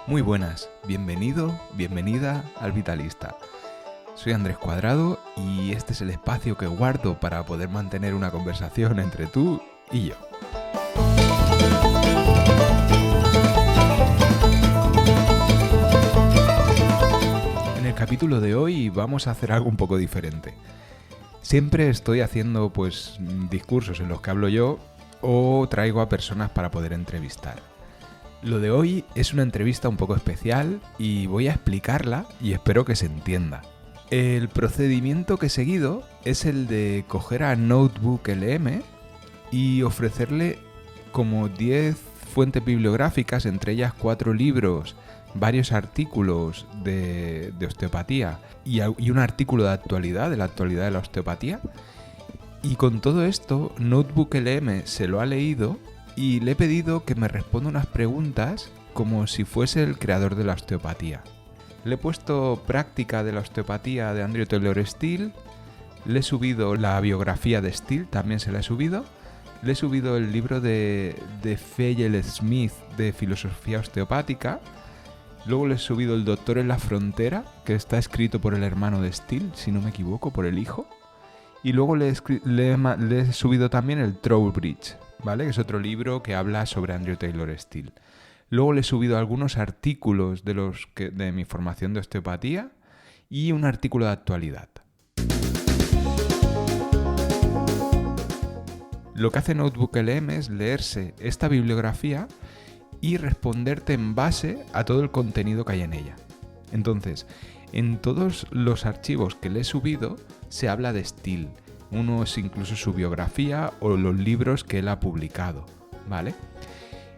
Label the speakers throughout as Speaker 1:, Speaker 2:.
Speaker 1: Muy buenas, bienvenido, bienvenida al Vitalista. Soy Andrés Cuadrado y este es el espacio que guardo para poder mantener una conversación entre tú y yo. En el capítulo de hoy vamos a hacer algo un poco diferente. Siempre estoy haciendo discursos en los que hablo yo o traigo a personas para poder entrevistar. Lo de hoy es una entrevista un poco especial y voy a explicarla y espero que se entienda. El procedimiento que he seguido es el de coger a Notebook-LM y ofrecerle como 10 fuentes bibliográficas, entre ellas 4 libros, varios artículos de osteopatía y un artículo de la actualidad de la osteopatía. Y con todo esto, Notebook-LM se lo ha leído y le he pedido que me responda unas preguntas como si fuese el creador de la osteopatía. Le he puesto práctica de la osteopatía de Andrew Taylor Still, le he subido la biografía de Still, también se la he subido, le he subido el libro de Fayel Smith de filosofía osteopática, luego le he subido El Doctor en la Frontera, que está escrito por el hermano de Still, si no me equivoco, por el hijo, y luego le he subido también el Trowbridge, ¿vale? Que es otro libro que habla sobre Andrew Taylor Still. Luego le he subido algunos artículos de mi formación de osteopatía y un artículo de actualidad. Lo que hace Notebook-LM es leerse esta bibliografía y responderte en base a todo el contenido que hay en ella. Entonces, en todos los archivos que le he subido se habla de Still. Uno es incluso su biografía o los libros que él ha publicado, ¿vale?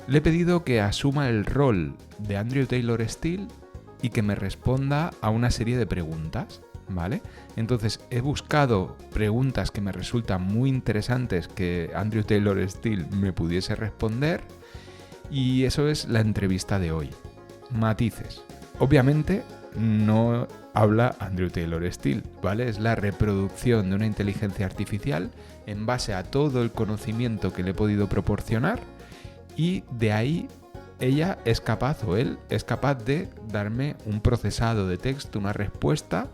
Speaker 1: Le he pedido que asuma el rol de Andrew Taylor Still y que me responda a una serie de preguntas, ¿vale? Entonces he buscado preguntas que me resultan muy interesantes que Andrew Taylor Still me pudiese responder y eso es la entrevista de hoy. Matices. Obviamente no habla Andrew Taylor Still, ¿vale? Es la reproducción de una inteligencia artificial en base a todo el conocimiento que le he podido proporcionar y de ahí él es capaz de darme un procesado de texto, una respuesta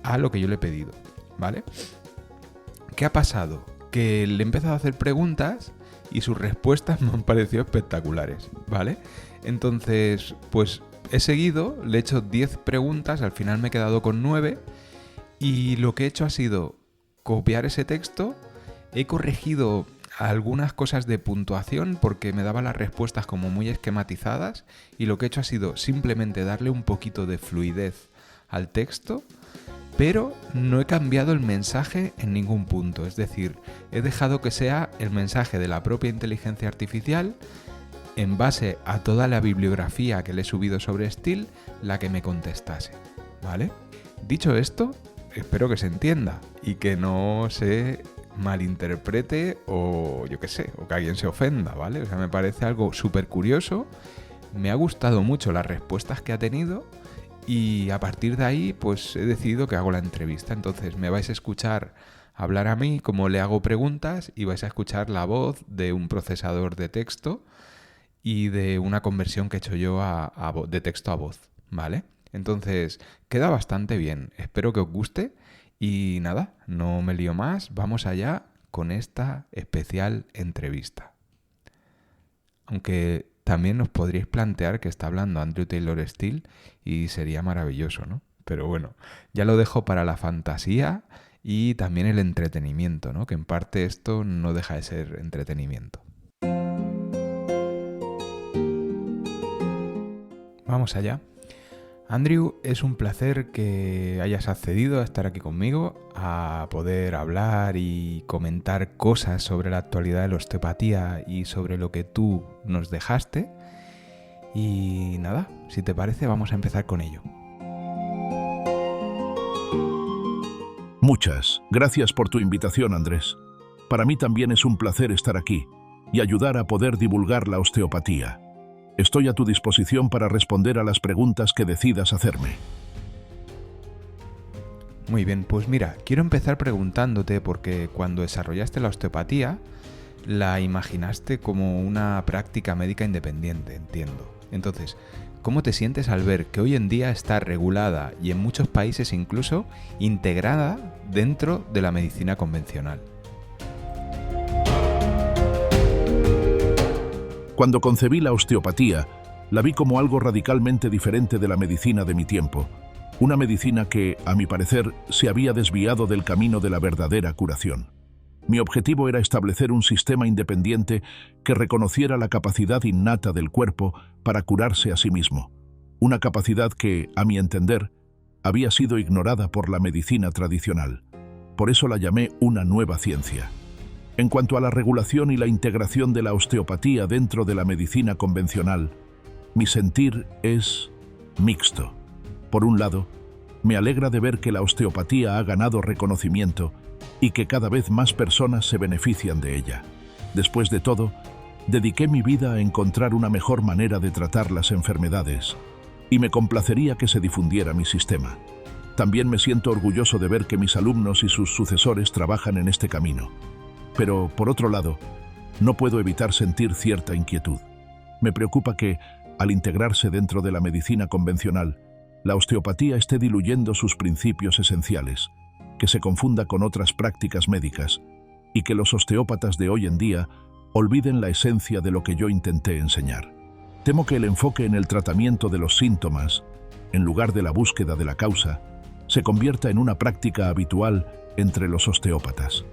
Speaker 1: a lo que yo le he pedido, ¿vale? ¿Qué ha pasado? Que le he empezado a hacer preguntas y sus respuestas me han parecido espectaculares, ¿vale? Entonces, he seguido, le he hecho 10 preguntas, al final me he quedado con 9 y lo que he hecho ha sido copiar ese texto, he corregido algunas cosas de puntuación porque me daba las respuestas como muy esquematizadas y lo que he hecho ha sido simplemente darle un poquito de fluidez al texto, pero no he cambiado el mensaje en ningún punto, es decir, he dejado que sea el mensaje de la propia inteligencia artificial en base a toda la bibliografía que le he subido sobre Still, la que me contestase, ¿vale? Dicho esto, espero que se entienda y que no se malinterprete o yo qué sé, o que alguien se ofenda, ¿vale? O sea, me parece algo súper curioso, me ha gustado mucho las respuestas que ha tenido y a partir de ahí he decidido que hago la entrevista. Entonces me vais a escuchar hablar a mí como le hago preguntas y vais a escuchar la voz de un procesador de texto y de una conversión que he hecho yo de texto a voz, ¿vale? Entonces, queda bastante bien. Espero que os guste y nada, no me lío más. Vamos allá con esta especial entrevista. Aunque también os podríais plantear que está hablando Andrew Taylor Still y sería maravilloso, ¿no? Pero bueno, ya lo dejo para la fantasía y también el entretenimiento, ¿no? Que en parte esto no deja de ser entretenimiento. Vamos allá. Andrew, es un placer que hayas accedido a estar aquí conmigo, a poder hablar y comentar cosas sobre la actualidad de la osteopatía y sobre lo que tú nos dejaste. Y nada, si te parece, vamos a empezar con ello.
Speaker 2: Muchas gracias por tu invitación, Andrés. Para mí también es un placer estar aquí y ayudar a poder divulgar la osteopatía. Estoy a tu disposición para responder a las preguntas que decidas hacerme.
Speaker 1: Muy bien, pues mira, quiero empezar preguntándote porque cuando desarrollaste la osteopatía la imaginaste como una práctica médica independiente, entiendo. Entonces, ¿cómo te sientes al ver que hoy en día está regulada y en muchos países incluso integrada dentro de la medicina convencional?
Speaker 2: Cuando concebí la osteopatía, la vi como algo radicalmente diferente de la medicina de mi tiempo. Una medicina que, a mi parecer, se había desviado del camino de la verdadera curación. Mi objetivo era establecer un sistema independiente que reconociera la capacidad innata del cuerpo para curarse a sí mismo. Una capacidad que, a mi entender, había sido ignorada por la medicina tradicional. Por eso la llamé una nueva ciencia. En cuanto a la regulación y la integración de la osteopatía dentro de la medicina convencional, mi sentir es mixto. Por un lado, me alegra de ver que la osteopatía ha ganado reconocimiento y que cada vez más personas se benefician de ella. Después de todo, dediqué mi vida a encontrar una mejor manera de tratar las enfermedades y me complacería que se difundiera mi sistema. También me siento orgulloso de ver que mis alumnos y sus sucesores trabajan en este camino. Pero, por otro lado, no puedo evitar sentir cierta inquietud. Me preocupa que, al integrarse dentro de la medicina convencional, la osteopatía esté diluyendo sus principios esenciales, que se confunda con otras prácticas médicas y que los osteópatas de hoy en día olviden la esencia de lo que yo intenté enseñar. Temo que el enfoque en el tratamiento de los síntomas, en lugar de la búsqueda de la causa, se convierta en una práctica habitual entre los osteópatas.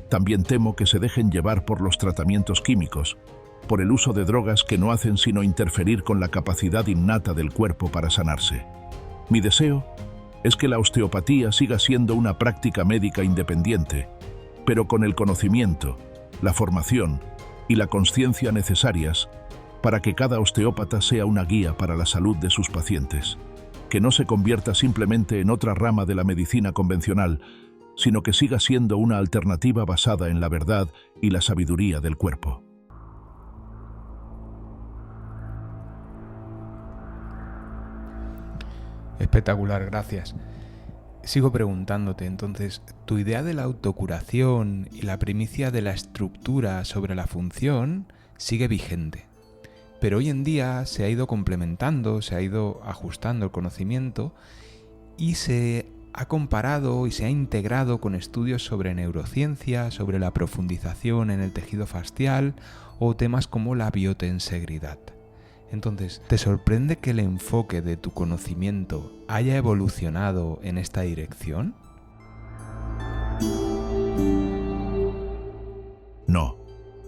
Speaker 2: También temo que se dejen llevar por los tratamientos químicos, por el uso de drogas que no hacen sino interferir con la capacidad innata del cuerpo para sanarse. Mi deseo es que la osteopatía siga siendo una práctica médica independiente, pero con el conocimiento, la formación y la consciencia necesarias para que cada osteópata sea una guía para la salud de sus pacientes, que no se convierta simplemente en otra rama de la medicina convencional, sino que siga siendo una alternativa basada en la verdad y la sabiduría del cuerpo.
Speaker 1: Espectacular, gracias. Sigo preguntándote, entonces, ¿tu idea de la autocuración y la primicia de la estructura sobre la función sigue vigente? Pero hoy en día se ha ido complementando, se ha ido ajustando el conocimiento y se ha comparado y se ha integrado con estudios sobre neurociencia, sobre la profundización en el tejido facial o temas como la biotensegridad. Entonces, ¿te sorprende que el enfoque de tu conocimiento haya evolucionado en esta dirección?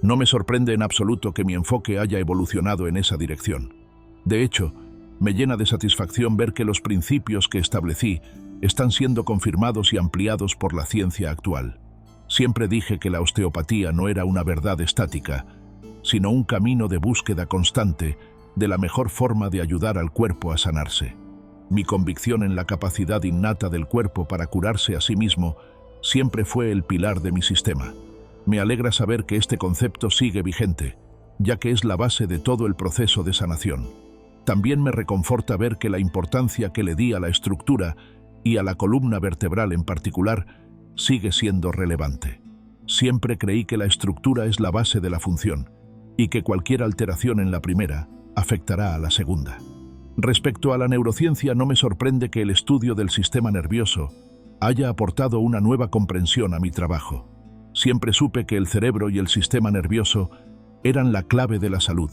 Speaker 2: No me sorprende en absoluto que mi enfoque haya evolucionado en esa dirección. De hecho, me llena de satisfacción ver que los principios que establecí están siendo confirmados y ampliados por la ciencia actual. Siempre dije que la osteopatía no era una verdad estática, sino un camino de búsqueda constante de la mejor forma de ayudar al cuerpo a sanarse. Mi convicción en la capacidad innata del cuerpo para curarse a sí mismo siempre fue el pilar de mi sistema. Me alegra saber que este concepto sigue vigente, ya que es la base de todo el proceso de sanación. También me reconforta ver que la importancia que le di a la estructura y a la columna vertebral en particular sigue siendo relevante. Siempre creí que la estructura es la base de la función y que cualquier alteración en la primera afectará a la segunda. Respecto a la neurociencia, no me sorprende que el estudio del sistema nervioso haya aportado una nueva comprensión a mi trabajo. Siempre supe que el cerebro y el sistema nervioso eran la clave de la salud,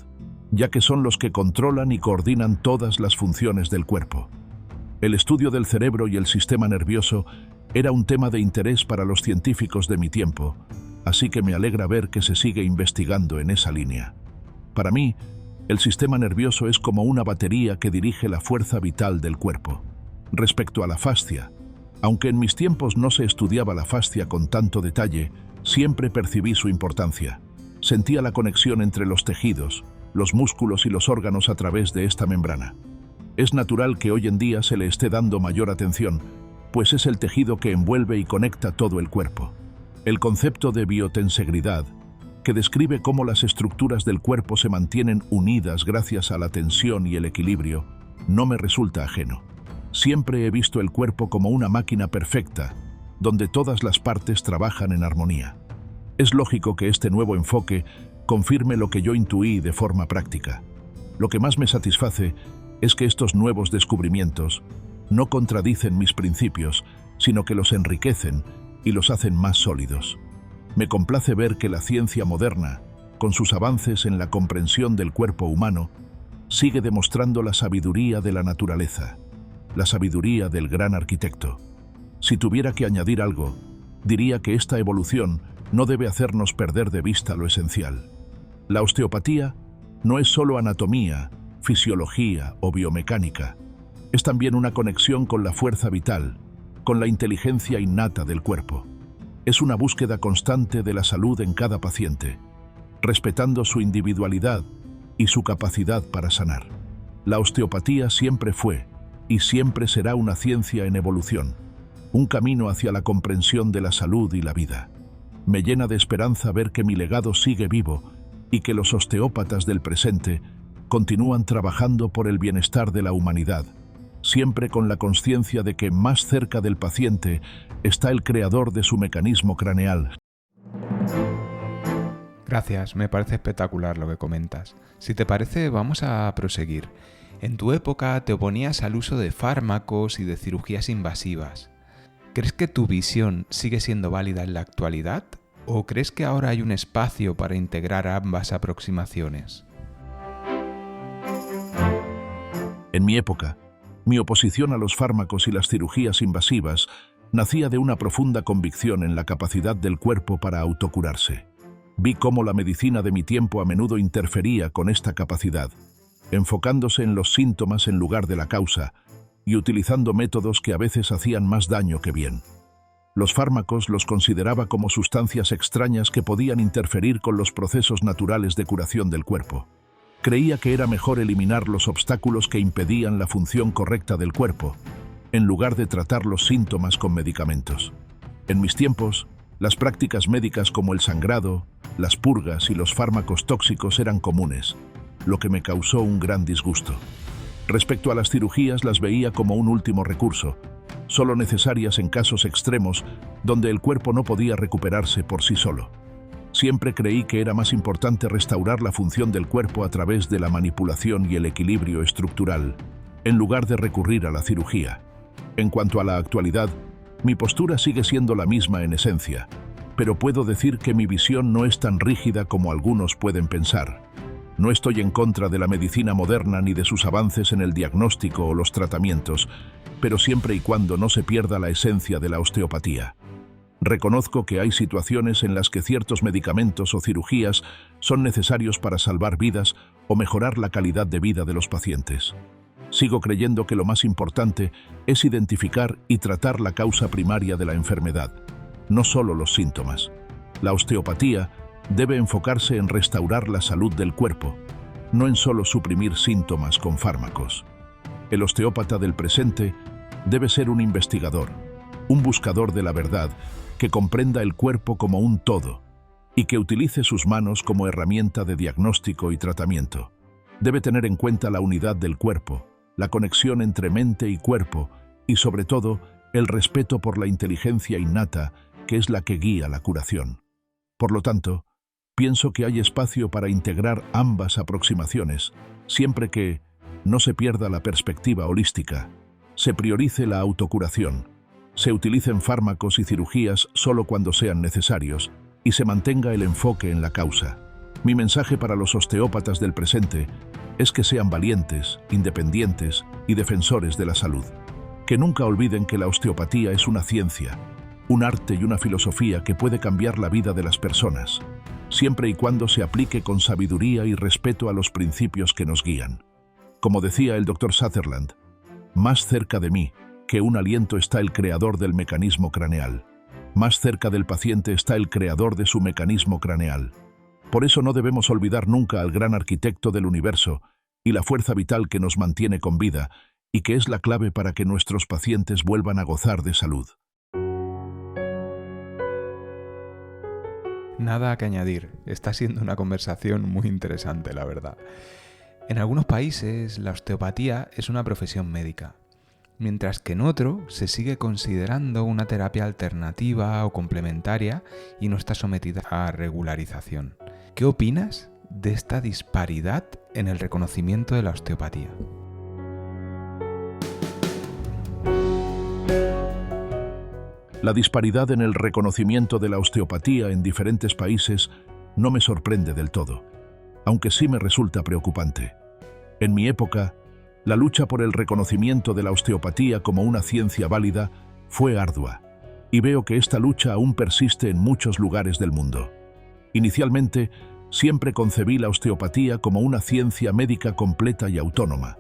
Speaker 2: ya que son los que controlan y coordinan todas las funciones del cuerpo. El estudio del cerebro y el sistema nervioso era un tema de interés para los científicos de mi tiempo, así que me alegra ver que se sigue investigando en esa línea. Para mí, el sistema nervioso es como una batería que dirige la fuerza vital del cuerpo. Respecto a la fascia, aunque en mis tiempos no se estudiaba la fascia con tanto detalle, siempre percibí su importancia. Sentía la conexión entre los tejidos, los músculos y los órganos a través de esta membrana. Es natural que hoy en día se le esté dando mayor atención, pues es el tejido que envuelve y conecta todo el cuerpo. El concepto de biotensegridad, que describe cómo las estructuras del cuerpo se mantienen unidas gracias a la tensión y el equilibrio, no me resulta ajeno. Siempre he visto el cuerpo como una máquina perfecta, donde todas las partes trabajan en armonía. Es lógico que este nuevo enfoque confirme lo que yo intuí de forma práctica. Lo que más me satisface es que estos nuevos descubrimientos no contradicen mis principios, sino que los enriquecen y los hacen más sólidos. Me complace ver que la ciencia moderna, con sus avances en la comprensión del cuerpo humano, sigue demostrando la sabiduría de la naturaleza, la sabiduría del gran arquitecto. Si tuviera que añadir algo, diría que esta evolución no debe hacernos perder de vista lo esencial. La osteopatía no es solo anatomía, fisiología o biomecánica. Es también una conexión con la fuerza vital, con la inteligencia innata del cuerpo. Es una búsqueda constante de la salud en cada paciente, respetando su individualidad y su capacidad para sanar. La osteopatía siempre fue y siempre será una ciencia en evolución, un camino hacia la comprensión de la salud y la vida. Me llena de esperanza ver que mi legado sigue vivo y que los osteópatas del presente continúan trabajando por el bienestar de la humanidad, siempre con la conciencia de que más cerca del paciente está el creador de su mecanismo craneal.
Speaker 1: Gracias, me parece espectacular lo que comentas. Si te parece, vamos a proseguir. En tu época te oponías al uso de fármacos y de cirugías invasivas. ¿Crees que tu visión sigue siendo válida en la actualidad? ¿O crees que ahora hay un espacio para integrar ambas aproximaciones?
Speaker 2: En mi época, mi oposición a los fármacos y las cirugías invasivas nacía de una profunda convicción en la capacidad del cuerpo para autocurarse. Vi cómo la medicina de mi tiempo a menudo interfería con esta capacidad, enfocándose en los síntomas en lugar de la causa y utilizando métodos que a veces hacían más daño que bien. Los fármacos los consideraba como sustancias extrañas que podían interferir con los procesos naturales de curación del cuerpo. Creía que era mejor eliminar los obstáculos que impedían la función correcta del cuerpo, en lugar de tratar los síntomas con medicamentos. En mis tiempos, las prácticas médicas como el sangrado, las purgas y los fármacos tóxicos eran comunes, lo que me causó un gran disgusto. Respecto a las cirugías, las veía como un último recurso, solo necesarias en casos extremos donde el cuerpo no podía recuperarse por sí solo. Siempre creí que era más importante restaurar la función del cuerpo a través de la manipulación y el equilibrio estructural, en lugar de recurrir a la cirugía. En cuanto a la actualidad, mi postura sigue siendo la misma en esencia, pero puedo decir que mi visión no es tan rígida como algunos pueden pensar. No estoy en contra de la medicina moderna ni de sus avances en el diagnóstico o los tratamientos, pero siempre y cuando no se pierda la esencia de la osteopatía. Reconozco que hay situaciones en las que ciertos medicamentos o cirugías son necesarios para salvar vidas o mejorar la calidad de vida de los pacientes. Sigo creyendo que lo más importante es identificar y tratar la causa primaria de la enfermedad, no solo los síntomas. La osteopatía debe enfocarse en restaurar la salud del cuerpo, no en solo suprimir síntomas con fármacos. El osteópata del presente debe ser un investigador, un buscador de la verdad que comprenda el cuerpo como un todo y que utilice sus manos como herramienta de diagnóstico y tratamiento. Debe tener en cuenta la unidad del cuerpo, la conexión entre mente y cuerpo y, sobre todo, el respeto por la inteligencia innata que es la que guía la curación. Por lo tanto, pienso que hay espacio para integrar ambas aproximaciones, siempre que no se pierda la perspectiva holística, se priorice la autocuración, se utilicen fármacos y cirugías solo cuando sean necesarios y se mantenga el enfoque en la causa. Mi mensaje para los osteópatas del presente es que sean valientes, independientes y defensores de la salud. Que nunca olviden que la osteopatía es una ciencia, un arte y una filosofía que puede cambiar la vida de las personas, siempre y cuando se aplique con sabiduría y respeto a los principios que nos guían. Como decía el Dr. Sutherland, más cerca de mí que un aliento está el creador del mecanismo craneal. Más cerca del paciente está el creador de su mecanismo craneal. Por eso no debemos olvidar nunca al gran arquitecto del universo y la fuerza vital que nos mantiene con vida y que es la clave para que nuestros pacientes vuelvan a gozar de salud.
Speaker 1: Nada que añadir, está siendo una conversación muy interesante, la verdad. En algunos países, la osteopatía es una profesión médica, mientras que en otro se sigue considerando una terapia alternativa o complementaria y no está sometida a regularización. ¿Qué opinas de esta disparidad en el reconocimiento de la osteopatía.
Speaker 2: La disparidad en el reconocimiento de la osteopatía en diferentes países no me sorprende del todo, aunque sí me resulta preocupante. En mi época, la lucha por el reconocimiento de la osteopatía como una ciencia válida fue ardua, y veo que esta lucha aún persiste en muchos lugares del mundo. Inicialmente, siempre concebí la osteopatía como una ciencia médica completa y autónoma,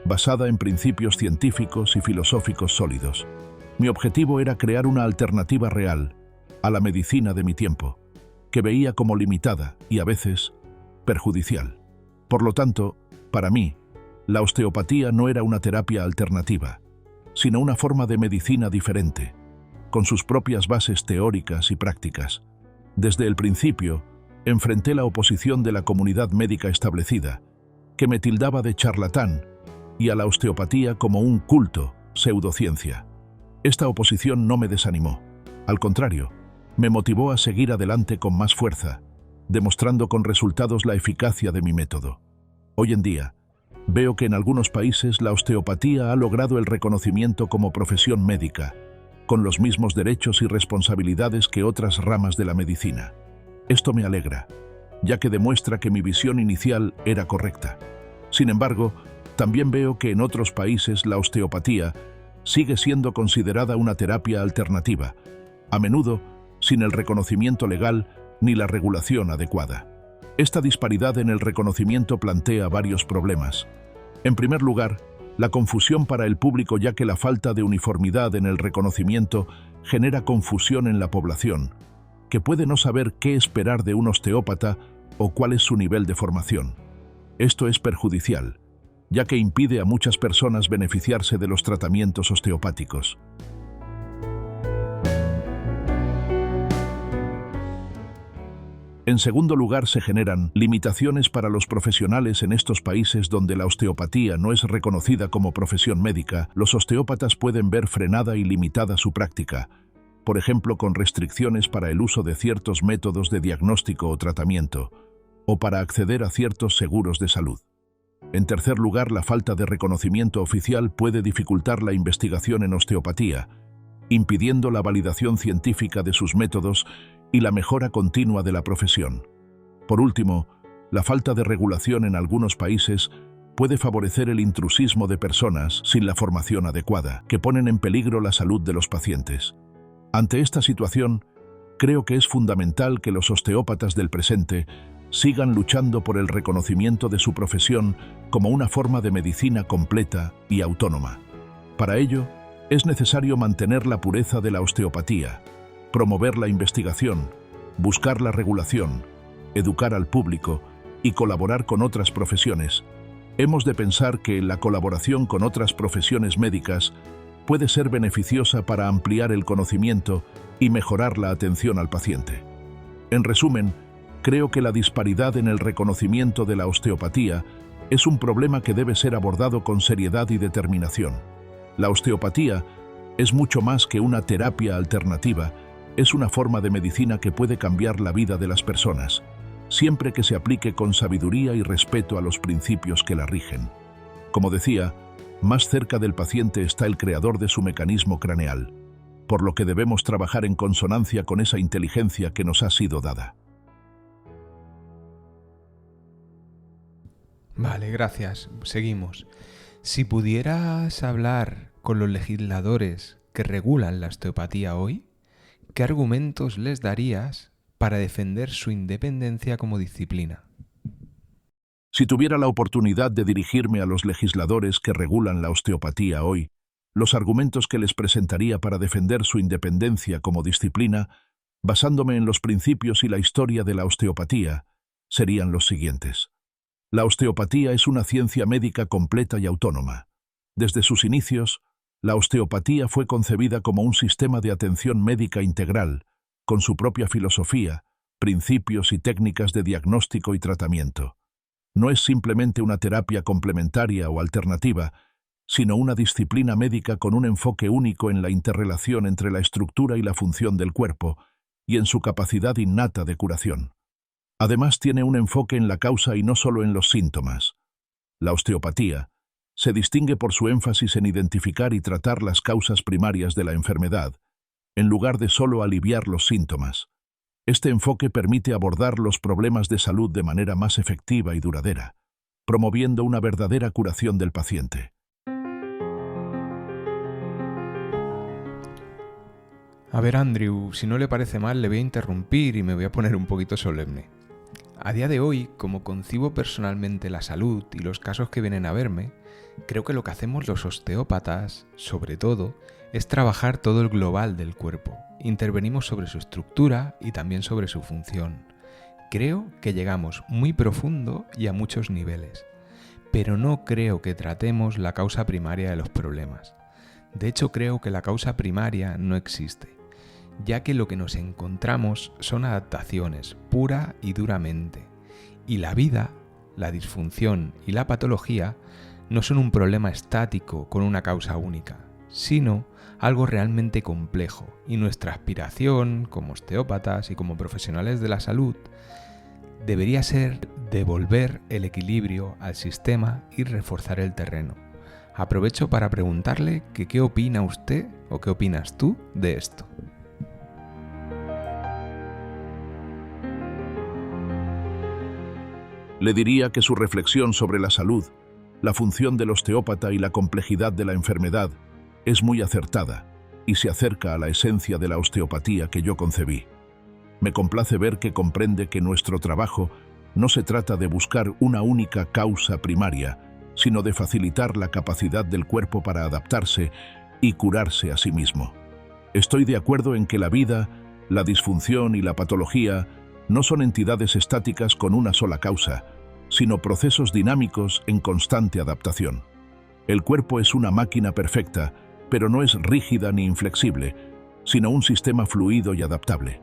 Speaker 2: basada en principios científicos y filosóficos sólidos. Mi objetivo era crear una alternativa real a la medicina de mi tiempo, que veía como limitada y a veces perjudicial. Por lo tanto, para mí, la osteopatía no era una terapia alternativa, sino una forma de medicina diferente, con sus propias bases teóricas y prácticas. Desde el principio, enfrenté la oposición de la comunidad médica establecida, que me tildaba de charlatán, y a la osteopatía como un culto, pseudociencia. Esta oposición no me desanimó. Al contrario, me motivó a seguir adelante con más fuerza, demostrando con resultados la eficacia de mi método. Hoy en día, veo que en algunos países la osteopatía ha logrado el reconocimiento como profesión médica, con los mismos derechos y responsabilidades que otras ramas de la medicina. Esto me alegra, ya que demuestra que mi visión inicial era correcta. Sin embargo, también veo que en otros países la osteopatía sigue siendo considerada una terapia alternativa, a menudo sin el reconocimiento legal ni la regulación adecuada. Esta disparidad en el reconocimiento plantea varios problemas. En primer lugar, la confusión para el público, ya que la falta de uniformidad en el reconocimiento genera confusión en la población, que puede no saber qué esperar de un osteópata o cuál es su nivel de formación. Esto es perjudicial, ya que impide a muchas personas beneficiarse de los tratamientos osteopáticos. En segundo lugar, se generan limitaciones para los profesionales en estos países donde la osteopatía no es reconocida como profesión médica. Los osteópatas pueden ver frenada y limitada su práctica, por ejemplo con restricciones para el uso de ciertos métodos de diagnóstico o tratamiento, o para acceder a ciertos seguros de salud. En tercer lugar, la falta de reconocimiento oficial puede dificultar la investigación en osteopatía, impidiendo la validación científica de sus métodos y la mejora continua de la profesión. Por último, la falta de regulación en algunos países puede favorecer el intrusismo de personas sin la formación adecuada, que ponen en peligro la salud de los pacientes. Ante esta situación, creo que es fundamental que los osteópatas del presente sigan luchando por el reconocimiento de su profesión como una forma de medicina completa y autónoma. Para ello, es necesario mantener la pureza de la osteopatía, promover la investigación, buscar la regulación, educar al público y colaborar con otras profesiones. Hemos de pensar que la colaboración con otras profesiones médicas puede ser beneficiosa para ampliar el conocimiento y mejorar la atención al paciente. En resumen, creo que la disparidad en el reconocimiento de la osteopatía es un problema que debe ser abordado con seriedad y determinación. La osteopatía es mucho más que una terapia alternativa, es una forma de medicina que puede cambiar la vida de las personas, siempre que se aplique con sabiduría y respeto a los principios que la rigen. Como decía, más cerca del paciente está el creador de su mecanismo craneal, por lo que debemos trabajar en consonancia con esa inteligencia que nos ha sido dada.
Speaker 1: Vale, gracias. Seguimos. Si pudieras hablar con los legisladores que regulan la osteopatía hoy, ¿qué argumentos les darías para defender su independencia como disciplina?
Speaker 2: Si tuviera la oportunidad de dirigirme a los legisladores que regulan la osteopatía hoy, los argumentos que les presentaría para defender su independencia como disciplina, basándome en los principios y la historia de la osteopatía, serían los siguientes. La osteopatía es una ciencia médica completa y autónoma. Desde sus inicios, la osteopatía fue concebida como un sistema de atención médica integral, con su propia filosofía, principios y técnicas de diagnóstico y tratamiento. No es simplemente una terapia complementaria o alternativa, sino una disciplina médica con un enfoque único en la interrelación entre la estructura y la función del cuerpo y en su capacidad innata de curación. Además, tiene un enfoque en la causa y no solo en los síntomas. La osteopatía se distingue por su énfasis en identificar y tratar las causas primarias de la enfermedad, en lugar de solo aliviar los síntomas. Este enfoque permite abordar los problemas de salud de manera más efectiva y duradera, promoviendo una verdadera curación del paciente.
Speaker 1: A ver, Andrew, si no le parece mal, le voy a interrumpir y me voy a poner un poquito solemne. A día de hoy, como concibo personalmente la salud y los casos que vienen a verme, creo que lo que hacemos los osteópatas, sobre todo, es trabajar todo el global del cuerpo. Intervenimos sobre su estructura y también sobre su función. Creo que llegamos muy profundo y a muchos niveles, pero no creo que tratemos la causa primaria de los problemas. De hecho, creo que la causa primaria no existe, ya que lo que nos encontramos son adaptaciones, pura y duramente. Y la vida, la disfunción y la patología no son un problema estático con una causa única, sino algo realmente complejo, y nuestra aspiración, como osteópatas y como profesionales de la salud, debería ser devolver el equilibrio al sistema y reforzar el terreno. Aprovecho para preguntarle que qué opina usted o qué opinas tú de esto.
Speaker 2: Le diría que su reflexión sobre la salud, la función del osteópata y la complejidad de la enfermedad es muy acertada y se acerca a la esencia de la osteopatía que yo concebí. Me complace ver que comprende que nuestro trabajo no se trata de buscar una única causa primaria, sino de facilitar la capacidad del cuerpo para adaptarse y curarse a sí mismo. Estoy de acuerdo en que la vida, la disfunción y la patología no son entidades estáticas con una sola causa, sino procesos dinámicos en constante adaptación. El cuerpo es una máquina perfecta, pero no es rígida ni inflexible, sino un sistema fluido y adaptable.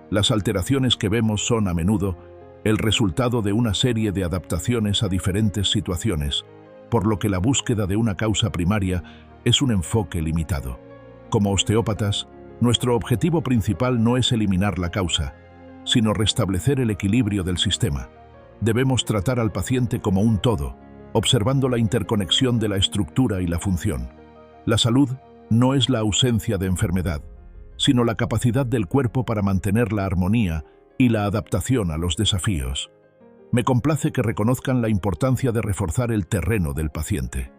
Speaker 2: Las alteraciones que vemos son, a menudo, el resultado de una serie de adaptaciones a diferentes situaciones, por lo que la búsqueda de una causa primaria es un enfoque limitado. Como osteópatas, nuestro objetivo principal no es eliminar la causa, sino restablecer el equilibrio del sistema. Debemos tratar al paciente como un todo, observando la interconexión de la estructura y la función. La salud no es la ausencia de enfermedad, sino la capacidad del cuerpo para mantener la armonía y la adaptación a los desafíos. Me complace que reconozcan la importancia de reforzar el terreno del paciente.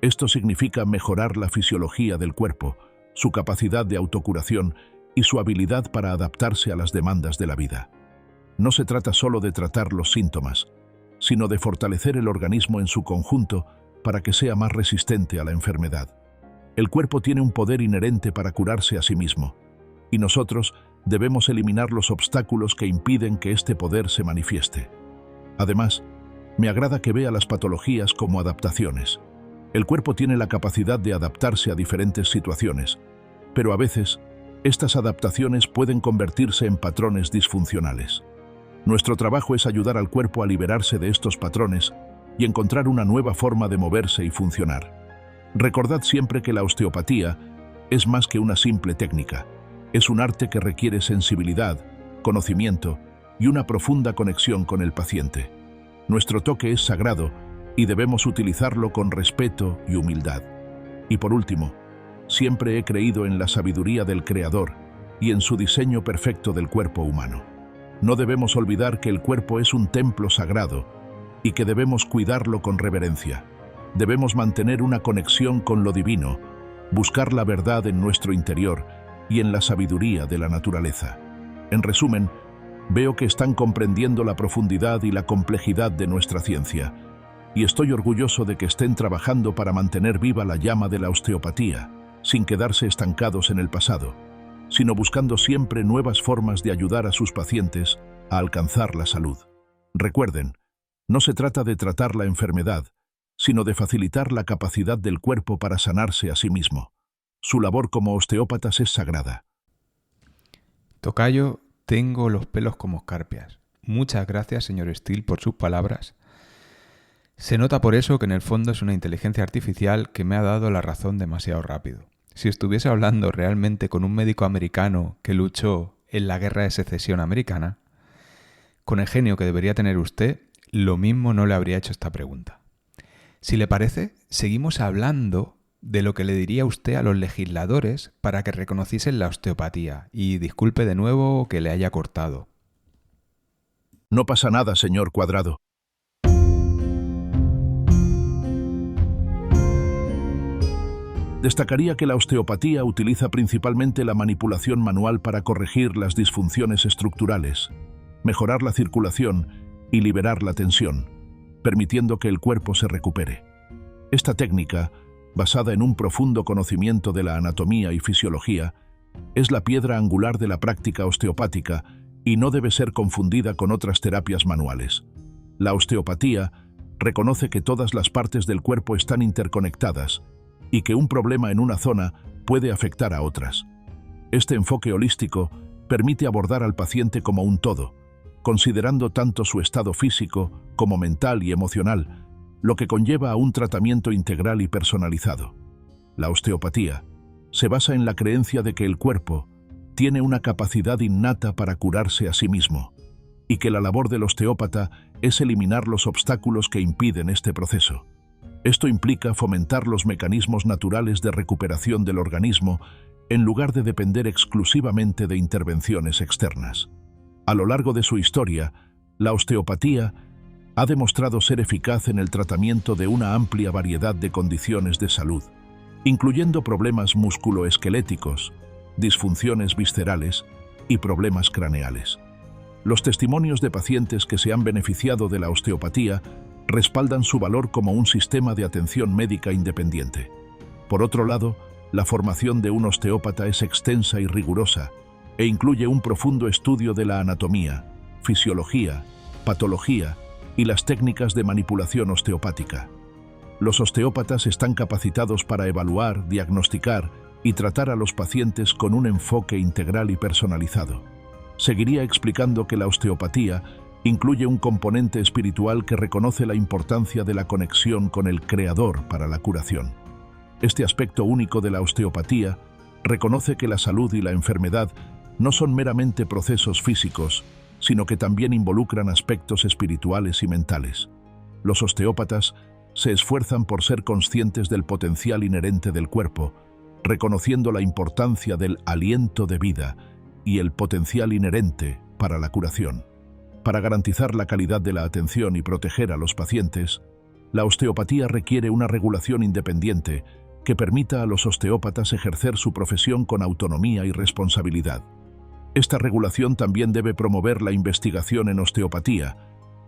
Speaker 2: Esto significa mejorar la fisiología del cuerpo, su capacidad de autocuración y su habilidad para adaptarse a las demandas de la vida. No se trata solo de tratar los síntomas, sino de fortalecer el organismo en su conjunto para que sea más resistente a la enfermedad. El cuerpo tiene un poder inherente para curarse a sí mismo, y nosotros debemos eliminar los obstáculos que impiden que este poder se manifieste. Además, me agrada que vea las patologías como adaptaciones. El cuerpo tiene la capacidad de adaptarse a diferentes situaciones, pero a veces, estas adaptaciones pueden convertirse en patrones disfuncionales. Nuestro trabajo es ayudar al cuerpo a liberarse de estos patrones y encontrar una nueva forma de moverse y funcionar. Recordad siempre que la osteopatía es más que una simple técnica. Es un arte que requiere sensibilidad, conocimiento y una profunda conexión con el paciente. Nuestro toque es sagrado y debemos utilizarlo con respeto y humildad. Y por último, siempre he creído en la sabiduría del Creador y en su diseño perfecto del cuerpo humano. No debemos olvidar que el cuerpo es un templo sagrado y que debemos cuidarlo con reverencia. Debemos mantener una conexión con lo divino, buscar la verdad en nuestro interior y en la sabiduría de la naturaleza. En resumen, veo que están comprendiendo la profundidad y la complejidad de nuestra ciencia, y estoy orgulloso de que estén trabajando para mantener viva la llama de la osteopatía, sin quedarse estancados en el pasado, sino buscando siempre nuevas formas de ayudar a sus pacientes a alcanzar la salud. Recuerden, no se trata de tratar la enfermedad, sino de facilitar la capacidad del cuerpo para sanarse a sí mismo. Su labor como osteópatas es sagrada.
Speaker 1: Tocayo, tengo los pelos como escarpias. Muchas gracias, señor Steele, por sus palabras. Se nota por eso que en el fondo es una inteligencia artificial que me ha dado la razón demasiado rápido. Si estuviese hablando realmente con un médico americano que luchó en la Guerra de Secesión americana, Con el genio que debería tener usted, lo mismo no le habría hecho esta pregunta. Si le parece, seguimos hablando de lo que le diría usted a los legisladores para que reconociesen la osteopatía. Y disculpe de nuevo que le haya cortado.
Speaker 2: No pasa nada, señor Cuadrado. Destacaría que la osteopatía utiliza principalmente la manipulación manual para corregir las disfunciones estructurales, mejorar la circulación y liberar la tensión, permitiendo que el cuerpo se recupere. Esta técnica, basada en un profundo conocimiento de la anatomía y fisiología, es la piedra angular de la práctica osteopática y no debe ser confundida con otras terapias manuales. La osteopatía reconoce que todas las partes del cuerpo están interconectadas y que un problema en una zona puede afectar a otras. Este enfoque holístico permite abordar al paciente como un todo, considerando tanto su estado físico como mental y emocional, lo que conlleva a un tratamiento integral y personalizado. La osteopatía se basa en la creencia de que el cuerpo tiene una capacidad innata para curarse a sí mismo, y que la labor del osteópata es eliminar los obstáculos que impiden este proceso. Esto implica fomentar los mecanismos naturales de recuperación del organismo en lugar de depender exclusivamente de intervenciones externas. A lo largo de su historia, la osteopatía ha demostrado ser eficaz en el tratamiento de una amplia variedad de condiciones de salud, incluyendo problemas musculoesqueléticos, disfunciones viscerales y problemas craneales. Los testimonios de pacientes que se han beneficiado de la osteopatía respaldan su valor como un sistema de atención médica independiente. Por otro lado, la formación de un osteópata es extensa y rigurosa e incluye un profundo estudio de la anatomía, fisiología, patología y las técnicas de manipulación osteopática. Los osteópatas están capacitados para evaluar, diagnosticar y tratar a los pacientes con un enfoque integral y personalizado. Seguiría explicando que la osteopatía incluye un componente espiritual que reconoce la importancia de la conexión con el Creador para la curación. Este aspecto único de la osteopatía reconoce que la salud y la enfermedad no son meramente procesos físicos, sino que también involucran aspectos espirituales y mentales. Los osteópatas se esfuerzan por ser conscientes del potencial inherente del cuerpo, reconociendo la importancia del aliento de vida y el potencial inherente para la curación. Para garantizar la calidad de la atención y proteger a los pacientes, la osteopatía requiere una regulación independiente que permita a los osteópatas ejercer su profesión con autonomía y responsabilidad. Esta regulación también debe promover la investigación en osteopatía,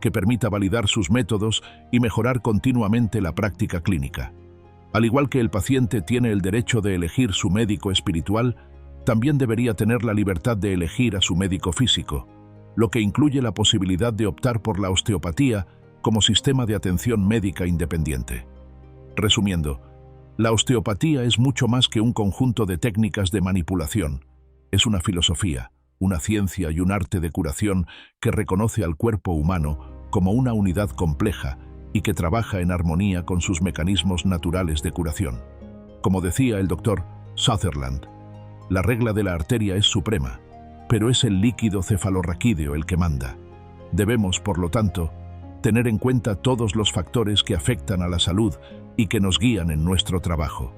Speaker 2: que permita validar sus métodos y mejorar continuamente la práctica clínica. Al igual que el paciente tiene el derecho de elegir su médico espiritual, también debería tener la libertad de elegir a su médico físico, lo que incluye la posibilidad de optar por la osteopatía como sistema de atención médica independiente. Resumiendo, la osteopatía es mucho más que un conjunto de técnicas de manipulación. Es una filosofía, una ciencia y un arte de curación que reconoce al cuerpo humano como una unidad compleja y que trabaja en armonía con sus mecanismos naturales de curación. Como decía el doctor Sutherland, la regla de la arteria es suprema, pero es el líquido cefalorraquídeo el que manda. Debemos, por lo tanto, tener en cuenta todos los factores que afectan a la salud y que nos guían en nuestro trabajo.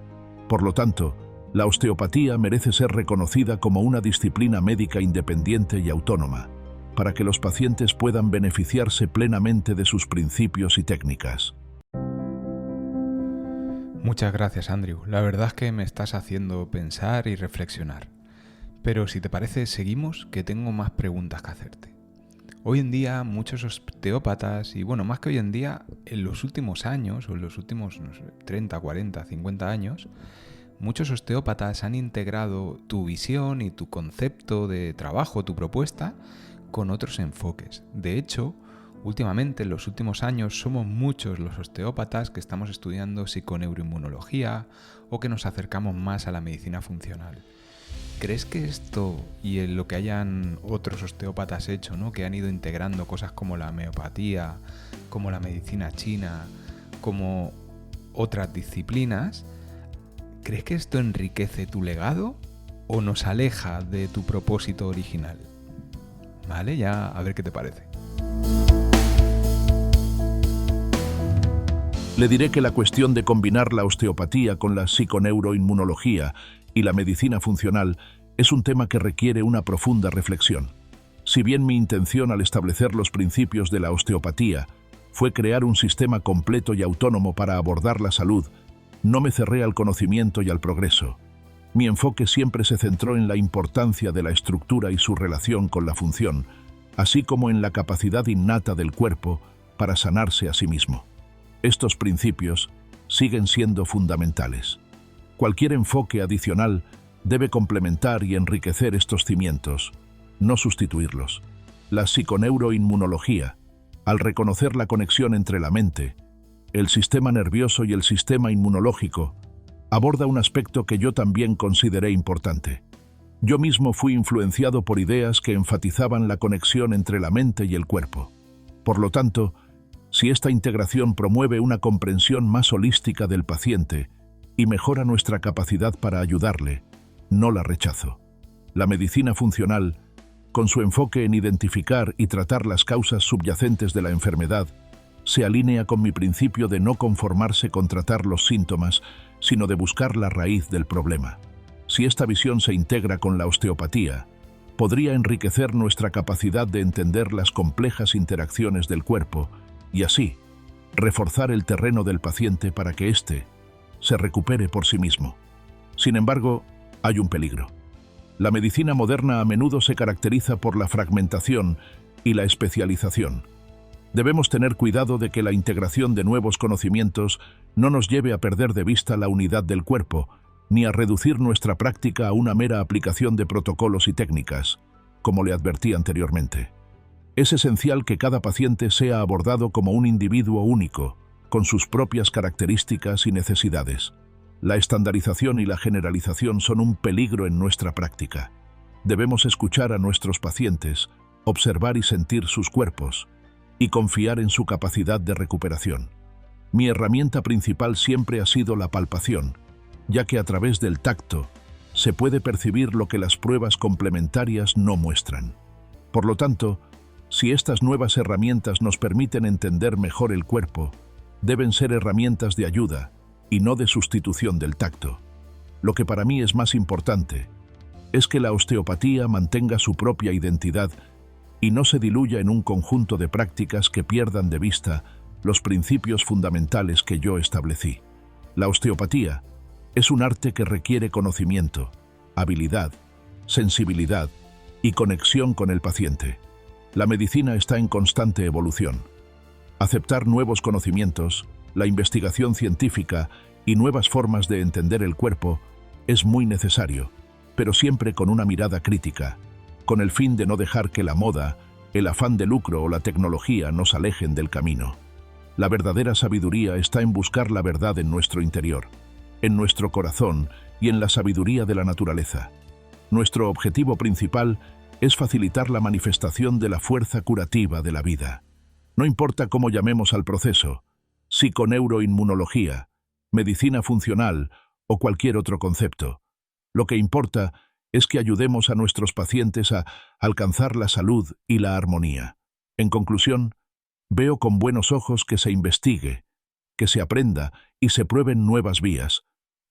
Speaker 2: Por lo tanto, la osteopatía merece ser reconocida como una disciplina médica independiente y autónoma, para que los pacientes puedan beneficiarse plenamente de sus principios y técnicas.
Speaker 1: Muchas gracias, Andrew. La verdad es que me estás haciendo pensar y reflexionar. Pero si te parece, seguimos, que tengo más preguntas que hacerte. Hoy en día muchos osteópatas, y bueno, más que hoy en día, en los últimos años, o en los últimos 30, 40, 50 años, muchos osteópatas han integrado tu visión y tu concepto de trabajo, tu propuesta, con otros enfoques. De hecho, últimamente, en los últimos años, somos muchos los osteópatas que estamos estudiando psiconeuroinmunología o que nos acercamos más a la medicina funcional. ¿Crees que esto y en lo que hayan otros osteópatas hecho, ¿no?, que han ido integrando cosas como la homeopatía, como la medicina china, como otras disciplinas, ¿crees que esto enriquece tu legado o nos aleja de tu propósito original? ¿Vale? Ya a ver qué te parece.
Speaker 2: Le diré que la cuestión de combinar la osteopatía con la psiconeuroinmunología y la medicina funcional es un tema que requiere una profunda reflexión. Si bien mi intención al establecer los principios de la osteopatía fue crear un sistema completo y autónomo para abordar la salud, no me cerré al conocimiento y al progreso. Mi enfoque siempre se centró en la importancia de la estructura y su relación con la función, así como en la capacidad innata del cuerpo para sanarse a sí mismo. Estos principios siguen siendo fundamentales. Cualquier enfoque adicional debe complementar y enriquecer estos cimientos, no sustituirlos. La psiconeuroinmunología, al reconocer la conexión entre la mente, el sistema nervioso y el sistema inmunológico, aborda un aspecto que yo también consideré importante. Yo mismo fui influenciado por ideas que enfatizaban la conexión entre la mente y el cuerpo. Por lo tanto, si esta integración promueve una comprensión más holística del paciente y mejora nuestra capacidad para ayudarle, no la rechazo. La medicina funcional, con su enfoque en identificar y tratar las causas subyacentes de la enfermedad, se alinea con mi principio de no conformarse con tratar los síntomas, sino de buscar la raíz del problema. Si esta visión se integra con la osteopatía, podría enriquecer nuestra capacidad de entender las complejas interacciones del cuerpo y así reforzar el terreno del paciente para que éste se recupere por sí mismo. Sin embargo, hay un peligro. La medicina moderna a menudo se caracteriza por la fragmentación y la especialización. Debemos tener cuidado de que la integración de nuevos conocimientos no nos lleve a perder de vista la unidad del cuerpo, ni a reducir nuestra práctica a una mera aplicación de protocolos y técnicas, como le advertí anteriormente. Es esencial que cada paciente sea abordado como un individuo único, con sus propias características y necesidades. La estandarización y la generalización son un peligro en nuestra práctica. Debemos escuchar a nuestros pacientes, observar y sentir sus cuerpos, y confiar en su capacidad de recuperación. Mi herramienta principal siempre ha sido la palpación, ya que a través del tacto se puede percibir lo que las pruebas complementarias no muestran. Por lo tanto, si estas nuevas herramientas nos permiten entender mejor el cuerpo, deben ser herramientas de ayuda y no de sustitución del tacto. Lo que para mí es más importante es que la osteopatía mantenga su propia identidad y no se diluya en un conjunto de prácticas que pierdan de vista los principios fundamentales que yo establecí. La osteopatía es un arte que requiere conocimiento, habilidad, sensibilidad y conexión con el paciente. La medicina está en constante evolución. Aceptar nuevos conocimientos, la investigación científica y nuevas formas de entender el cuerpo es muy necesario, pero siempre con una mirada crítica, con el fin de no dejar que la moda, el afán de lucro o la tecnología nos alejen del camino. La verdadera sabiduría está en buscar la verdad en nuestro interior, en nuestro corazón y en la sabiduría de la naturaleza. Nuestro objetivo principal es facilitar la manifestación de la fuerza curativa de la vida. No importa cómo llamemos al proceso, psiconeuroinmunología, medicina funcional o cualquier otro concepto. Lo que importa es que ayudemos a nuestros pacientes a alcanzar la salud y la armonía. En conclusión, veo con buenos ojos que se investigue, que se aprenda y se prueben nuevas vías,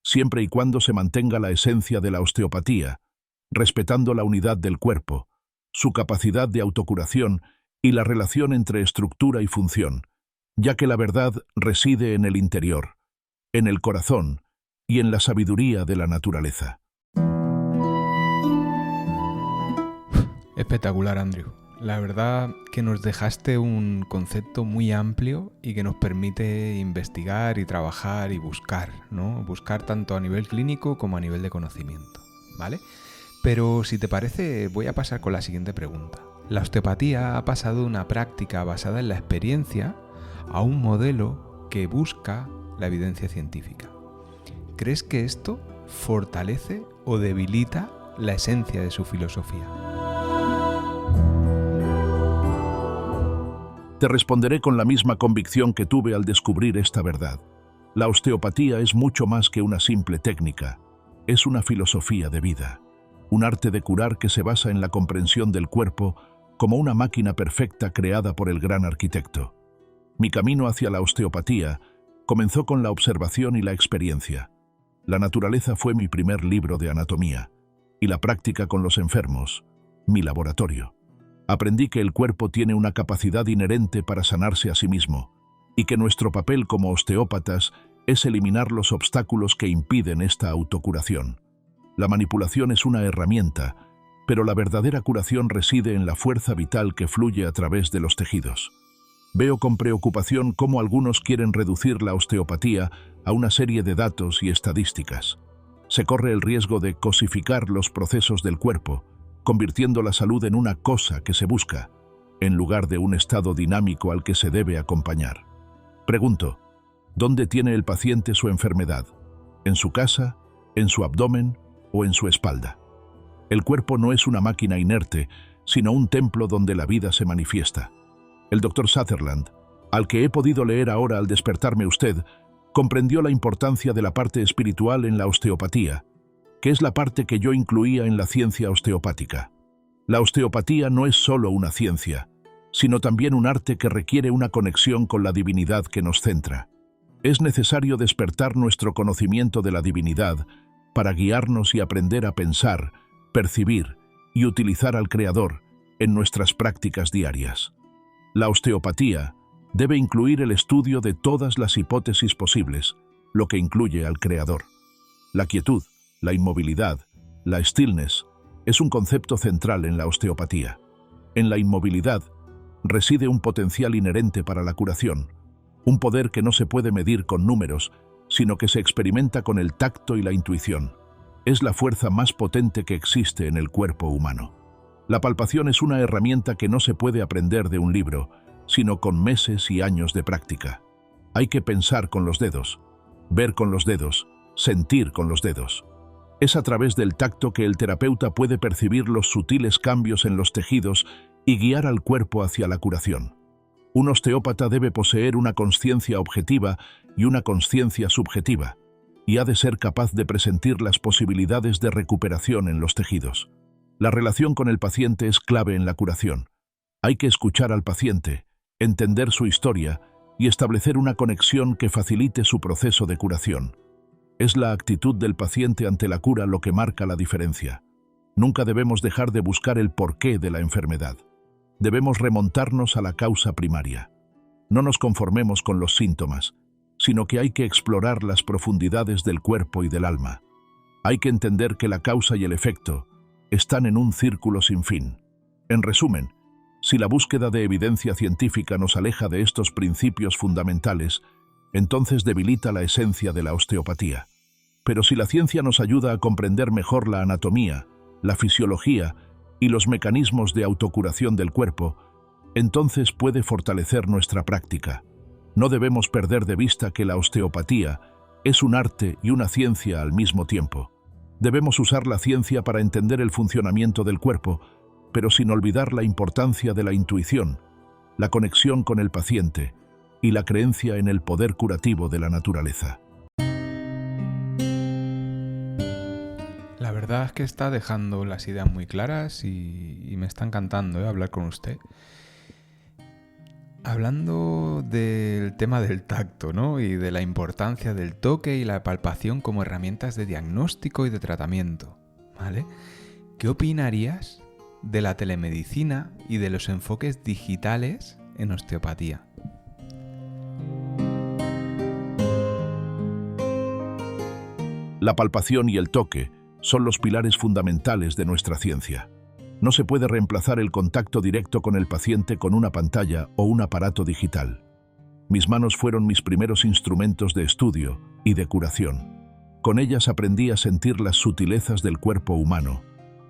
Speaker 2: siempre y cuando se mantenga la esencia de la osteopatía, respetando la unidad del cuerpo, su capacidad de autocuración y la relación entre estructura y función, ya que la verdad reside en el interior, en el corazón y en la sabiduría de la naturaleza.
Speaker 1: Espectacular, Andrew. La verdad que nos dejaste un concepto muy amplio y que nos permite investigar y trabajar y buscar, ¿no? Buscar tanto a nivel clínico como a nivel de conocimiento, ¿vale? Pero si te parece, voy a pasar con la siguiente pregunta. La osteopatía ha pasado de una práctica basada en la experiencia a un modelo que busca la evidencia científica. ¿Crees que esto fortalece o debilita la esencia de su filosofía?
Speaker 2: Te responderé con la misma convicción que tuve al descubrir esta verdad. La osteopatía es mucho más que una simple técnica, es una filosofía de vida, un arte de curar que se basa en la comprensión del cuerpo como una máquina perfecta creada por el gran arquitecto. Mi camino hacia la osteopatía comenzó con la observación y la experiencia. La naturaleza fue mi primer libro de anatomía, y la práctica con los enfermos, mi laboratorio. Aprendí que el cuerpo tiene una capacidad inherente para sanarse a sí mismo, y que nuestro papel como osteópatas es eliminar los obstáculos que impiden esta autocuración. La manipulación es una herramienta, pero la verdadera curación reside en la fuerza vital que fluye a través de los tejidos. Veo con preocupación cómo algunos quieren reducir la osteopatía a una serie de datos y estadísticas. Se corre el riesgo de cosificar los procesos del cuerpo, convirtiendo la salud en una cosa que se busca, en lugar de un estado dinámico al que se debe acompañar. Pregunto, ¿dónde tiene el paciente su enfermedad? ¿En su casa, en su abdomen o en su espalda? El cuerpo no es una máquina inerte, sino un templo donde la vida se manifiesta. El Dr. Sutherland, al que he podido leer ahora al despertarme usted, comprendió la importancia de la parte espiritual en la osteopatía, que es la parte que yo incluía en la ciencia osteopática. La osteopatía no es solo una ciencia, sino también un arte que requiere una conexión con la divinidad que nos centra. Es necesario despertar nuestro conocimiento de la divinidad para guiarnos y aprender a pensar, percibir y utilizar al Creador en nuestras prácticas diarias. La osteopatía debe incluir el estudio de todas las hipótesis posibles, lo que incluye al Creador. La quietud, la inmovilidad, la stillness, es un concepto central en la osteopatía. En la inmovilidad reside un potencial inherente para la curación, un poder que no se puede medir con números, sino que se experimenta con el tacto y la intuición. Es la fuerza más potente que existe en el cuerpo humano. La palpación es una herramienta que no se puede aprender de un libro, sino con meses y años de práctica. Hay que pensar con los dedos, ver con los dedos, sentir con los dedos. Es a través del tacto que el terapeuta puede percibir los sutiles cambios en los tejidos y guiar al cuerpo hacia la curación. Un osteópata debe poseer una consciencia objetiva y una consciencia subjetiva, y ha de ser capaz de presentir las posibilidades de recuperación en los tejidos. La relación con el paciente es clave en la curación. Hay que escuchar al paciente, entender su historia y establecer una conexión que facilite su proceso de curación. Es la actitud del paciente ante la cura lo que marca la diferencia. Nunca debemos dejar de buscar el porqué de la enfermedad. Debemos remontarnos a la causa primaria. No nos conformemos con los síntomas, sino que hay que explorar las profundidades del cuerpo y del alma. Hay que entender que la causa y el efecto están en un círculo sin fin. En resumen, si la búsqueda de evidencia científica nos aleja de estos principios fundamentales, entonces debilita la esencia de la osteopatía. Pero si la ciencia nos ayuda a comprender mejor la anatomía, la fisiología y los mecanismos de autocuración del cuerpo, entonces puede fortalecer nuestra práctica. No debemos perder de vista que la osteopatía es un arte y una ciencia al mismo tiempo. Debemos usar la ciencia para entender el funcionamiento del cuerpo, pero sin olvidar la importancia de la intuición, la conexión con el paciente y la creencia en el poder curativo de la naturaleza.
Speaker 1: La verdad es que está dejando las ideas muy claras y me está encantando hablar con usted. Hablando del tema del tacto, ¿no? Y de la importancia del toque y la palpación como herramientas de diagnóstico y de tratamiento, ¿vale? ¿Qué opinarías de la telemedicina y de los enfoques digitales en osteopatía?
Speaker 2: La palpación y el toque son los pilares fundamentales de nuestra ciencia. No se puede reemplazar el contacto directo con el paciente con una pantalla o un aparato digital. Mis manos fueron mis primeros instrumentos de estudio y de curación. Con ellas aprendí a sentir las sutilezas del cuerpo humano,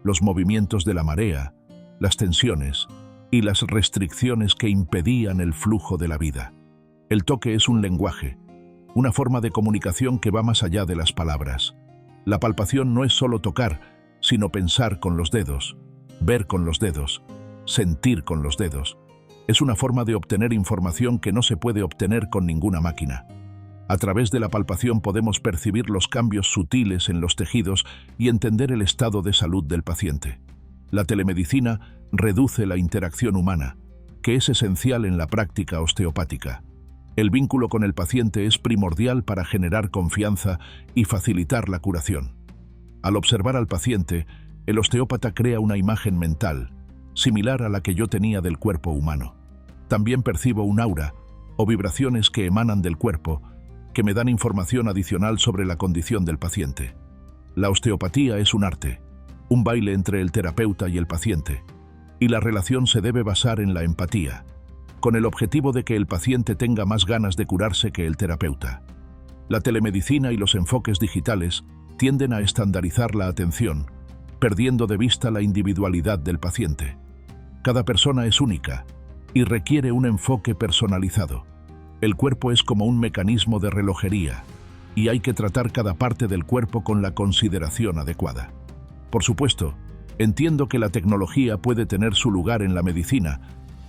Speaker 2: los movimientos de la marea, las tensiones y las restricciones que impedían el flujo de la vida. El toque es un lenguaje, una forma de comunicación que va más allá de las palabras. La palpación no es solo tocar, sino pensar con los dedos, ver con los dedos, sentir con los dedos. Es una forma de obtener información que no se puede obtener con ninguna máquina. A través de la palpación podemos percibir los cambios sutiles en los tejidos y entender el estado de salud del paciente. La telemedicina reduce la interacción humana, que es esencial en la práctica osteopática. El vínculo con el paciente es primordial para generar confianza y facilitar la curación. Al observar al paciente, el osteópata crea una imagen mental, similar a la que yo tenía del cuerpo humano. También percibo un aura o vibraciones que emanan del cuerpo, que me dan información adicional sobre la condición del paciente. La osteopatía es un arte, un baile entre el terapeuta y el paciente, y la relación se debe basar en la empatía, con el objetivo de que el paciente tenga más ganas de curarse que el terapeuta. La telemedicina y los enfoques digitales tienden a estandarizar la atención, perdiendo de vista la individualidad del paciente. Cada persona es única y requiere un enfoque personalizado. El cuerpo es como un mecanismo de relojería y hay que tratar cada parte del cuerpo con la consideración adecuada. Por supuesto, entiendo que la tecnología puede tener su lugar en la medicina,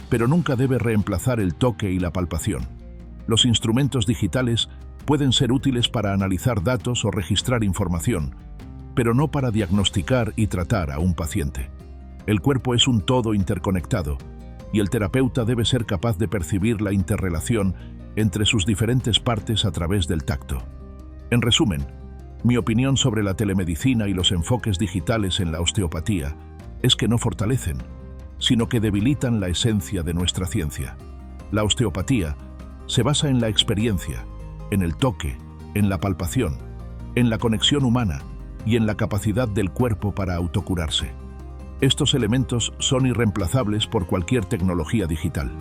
Speaker 2: pero nunca debe reemplazar el toque y la palpación. Los instrumentos digitales pueden ser útiles para analizar datos o registrar información, pero no para diagnosticar y tratar a un paciente. El cuerpo es un todo interconectado, y el terapeuta debe ser capaz de percibir la interrelación entre sus diferentes partes a través del tacto. En resumen, mi opinión sobre la telemedicina y los enfoques digitales en la osteopatía es que no fortalecen, sino que debilitan la esencia de nuestra ciencia. La osteopatía se basa en la experiencia, en el toque, en la palpación, en la conexión humana y en la capacidad del cuerpo para autocurarse. Estos elementos son irreemplazables por cualquier tecnología digital.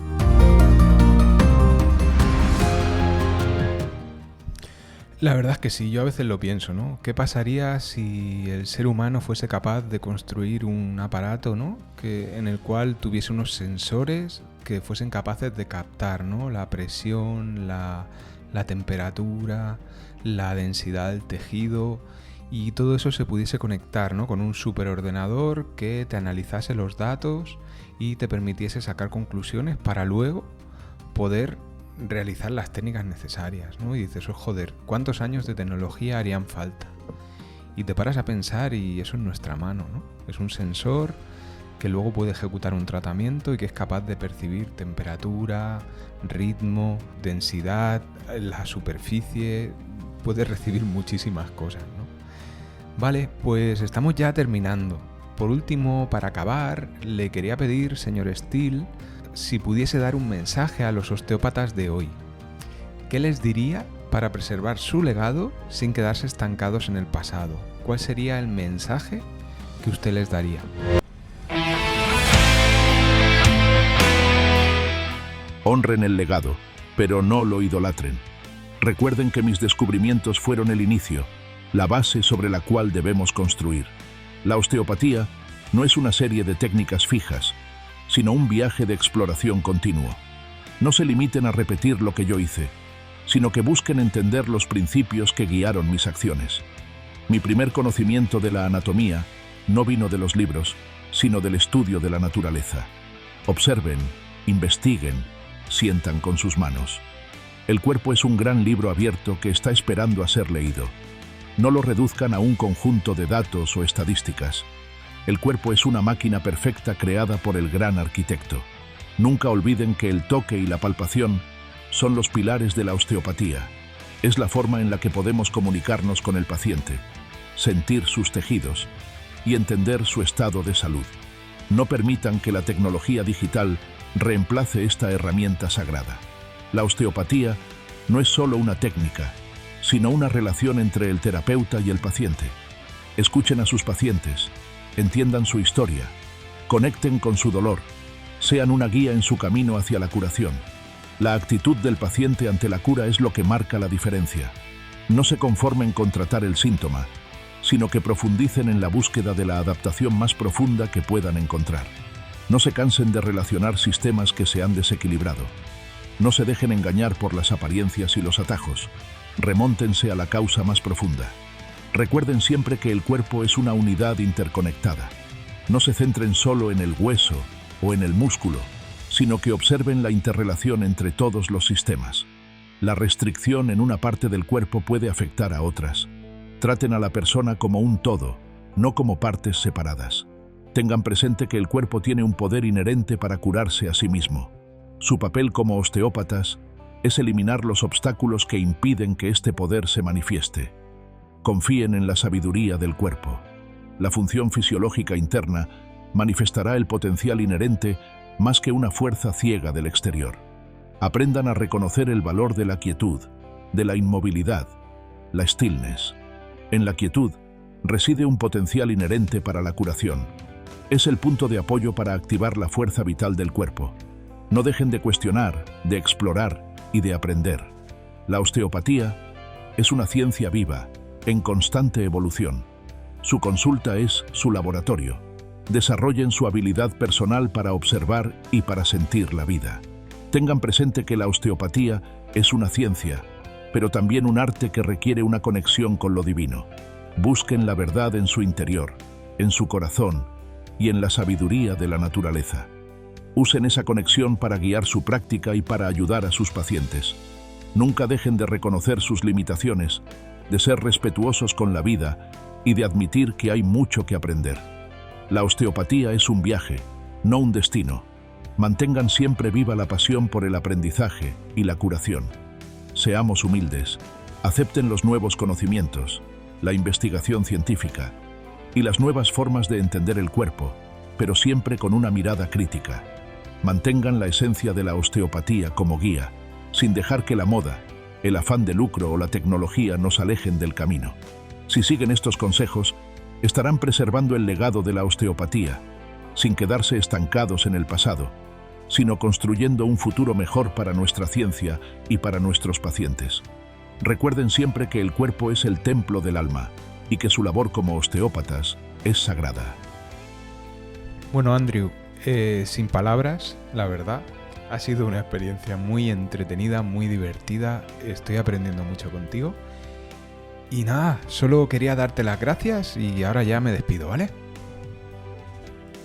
Speaker 1: La verdad es que sí, yo a veces lo pienso, ¿no? ¿Qué pasaría si el ser humano fuese capaz de construir un aparato, ¿no? En el cual tuviese unos sensores que fuesen capaces de captar, ¿no? La presión, la temperatura, la densidad del tejido, y todo eso se pudiese conectar, ¿no? Con un superordenador que te analizase los datos y te permitiese sacar conclusiones para luego poder realizar las técnicas necesarias, ¿no? Y dices, oh, joder, ¿cuántos años de tecnología harían falta? Y te paras a pensar y eso es nuestra mano, ¿no? Es un sensor que luego puede ejecutar un tratamiento y que es capaz de percibir temperatura, ritmo, densidad, la superficie, puede recibir muchísimas cosas, ¿no? Vale, pues estamos ya terminando. Por último, para acabar, le quería pedir, señor Steele, si pudiese dar un mensaje a los osteópatas de hoy. ¿Qué les diría para preservar su legado sin quedarse estancados en el pasado? ¿Cuál sería el mensaje que usted les daría?
Speaker 2: Honren el legado, pero no lo idolatren. Recuerden que mis descubrimientos fueron el inicio, la base sobre la cual debemos construir. La osteopatía no es una serie de técnicas fijas, sino un viaje de exploración continuo. No se limiten a repetir lo que yo hice, sino que busquen entender los principios que guiaron mis acciones. Mi primer conocimiento de la anatomía no vino de los libros, sino del estudio de la naturaleza. Observen, investiguen, sientan con sus manos. El cuerpo es un gran libro abierto que está esperando a ser leído. No lo reduzcan a un conjunto de datos o estadísticas. El cuerpo es una máquina perfecta creada por el gran arquitecto. Nunca olviden que el toque y la palpación son los pilares de la osteopatía. Es la forma en la que podemos comunicarnos con el paciente, sentir sus tejidos y entender su estado de salud. No permitan que la tecnología digital reemplace esta herramienta sagrada. La osteopatía no es solo una técnica, sino una relación entre el terapeuta y el paciente. Escuchen a sus pacientes, entiendan su historia, conecten con su dolor, sean una guía en su camino hacia la curación. La actitud del paciente ante la cura es lo que marca la diferencia. No se conformen con tratar el síntoma, sino que profundicen en la búsqueda de la adaptación más profunda que puedan encontrar. No se cansen de relacionar sistemas que se han desequilibrado. No se dejen engañar por las apariencias y los atajos. Remóntense a la causa más profunda. Recuerden siempre que el cuerpo es una unidad interconectada. No se centren solo en el hueso o en el músculo, sino que observen la interrelación entre todos los sistemas. La restricción en una parte del cuerpo puede afectar a otras. Traten a la persona como un todo, no como partes separadas. Tengan presente que el cuerpo tiene un poder inherente para curarse a sí mismo. Su papel como osteópatas es eliminar los obstáculos que impiden que este poder se manifieste. Confíen en la sabiduría del cuerpo. La función fisiológica interna manifestará el potencial inherente más que una fuerza ciega del exterior. Aprendan a reconocer el valor de la quietud, de la inmovilidad, la stillness. En la quietud reside un potencial inherente para la curación. Es el punto de apoyo para activar la fuerza vital del cuerpo. No dejen de cuestionar, de explorar y de aprender. La osteopatía es una ciencia viva, en constante evolución. Su consulta es su laboratorio. Desarrollen su habilidad personal para observar y para sentir la vida. Tengan presente que la osteopatía es una ciencia, pero también un arte que requiere una conexión con lo divino. Busquen la verdad en su interior, en su corazón y en la sabiduría de la naturaleza. Usen esa conexión para guiar su práctica y para ayudar a sus pacientes. Nunca dejen de reconocer sus limitaciones, de ser respetuosos con la vida y de admitir que hay mucho que aprender. La osteopatía es un viaje, no un destino. Mantengan siempre viva la pasión por el aprendizaje y la curación. Seamos humildes, acepten los nuevos conocimientos, la investigación científica y las nuevas formas de entender el cuerpo, pero siempre con una mirada crítica. Mantengan la esencia de la osteopatía como guía, sin dejar que la moda, el afán de lucro o la tecnología nos alejen del camino. Si siguen estos consejos, estarán preservando el legado de la osteopatía, sin quedarse estancados en el pasado, sino construyendo un futuro mejor para nuestra ciencia y para nuestros pacientes. Recuerden siempre que el cuerpo es el templo del alma y que su labor como osteópatas es sagrada.
Speaker 1: Bueno, Andrew, sin palabras, la verdad, ha sido una experiencia muy entretenida, muy divertida. Estoy aprendiendo mucho contigo. Y nada, solo quería darte las gracias y ahora ya me despido, ¿vale?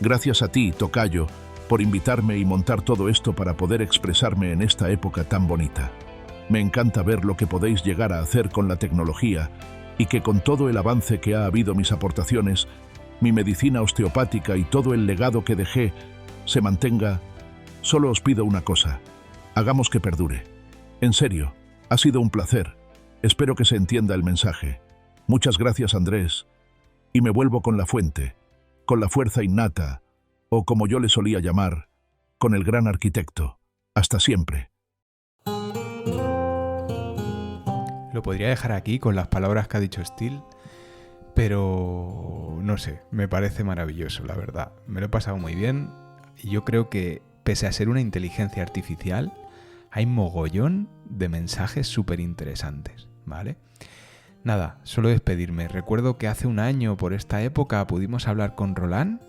Speaker 2: Gracias a ti, tocayo, por invitarme y montar todo esto para poder expresarme en esta época tan bonita. Me encanta ver lo que podéis llegar a hacer con la tecnología y que con todo el avance que ha habido, mis aportaciones, mi medicina osteopática y todo el legado que dejé se mantenga. Solo os pido una cosa, hagamos que perdure. En serio, ha sido un placer. Espero que se entienda el mensaje. Muchas gracias, Andrés. Y me vuelvo con la fuente, con la fuerza innata, o como yo le solía llamar, con el gran arquitecto. Hasta siempre.
Speaker 1: Lo podría dejar aquí con las palabras que ha dicho Steele, pero no sé, me parece maravilloso, la verdad. Me lo he pasado muy bien y yo creo que, pese a ser una inteligencia artificial, hay mogollón de mensajes súper interesantes, ¿vale? Nada, solo despedirme. Recuerdo que hace un año, por esta época, pudimos hablar con Roland,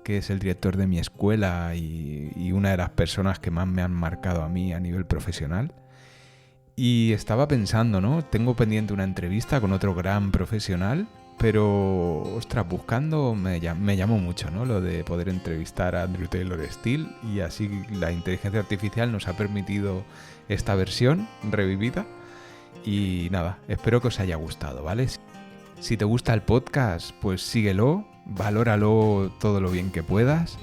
Speaker 1: que es el director de mi escuela y una de las personas que más me han marcado a mí a nivel profesional. Y estaba pensando, ¿no? Tengo pendiente una entrevista con otro gran profesional, pero, ostras, buscando me llamó mucho, ¿no? Lo de poder entrevistar a Andrew Taylor Steele, y así la inteligencia artificial nos ha permitido esta versión revivida. Y nada, espero que os haya gustado, ¿vale? Si te gusta el podcast, pues síguelo, valóralo todo lo bien que puedas.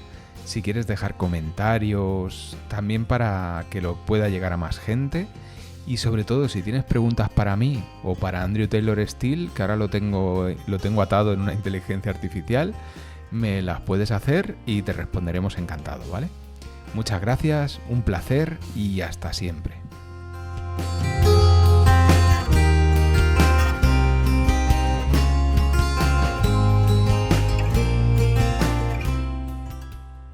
Speaker 1: Si quieres dejar comentarios, también para que lo pueda llegar a más gente. Y sobre todo, si tienes preguntas para mí o para Andrew Taylor Steele, que ahora lo tengo atado en una inteligencia artificial, me las puedes hacer y te responderemos encantado, ¿vale? Muchas gracias, un placer y hasta siempre.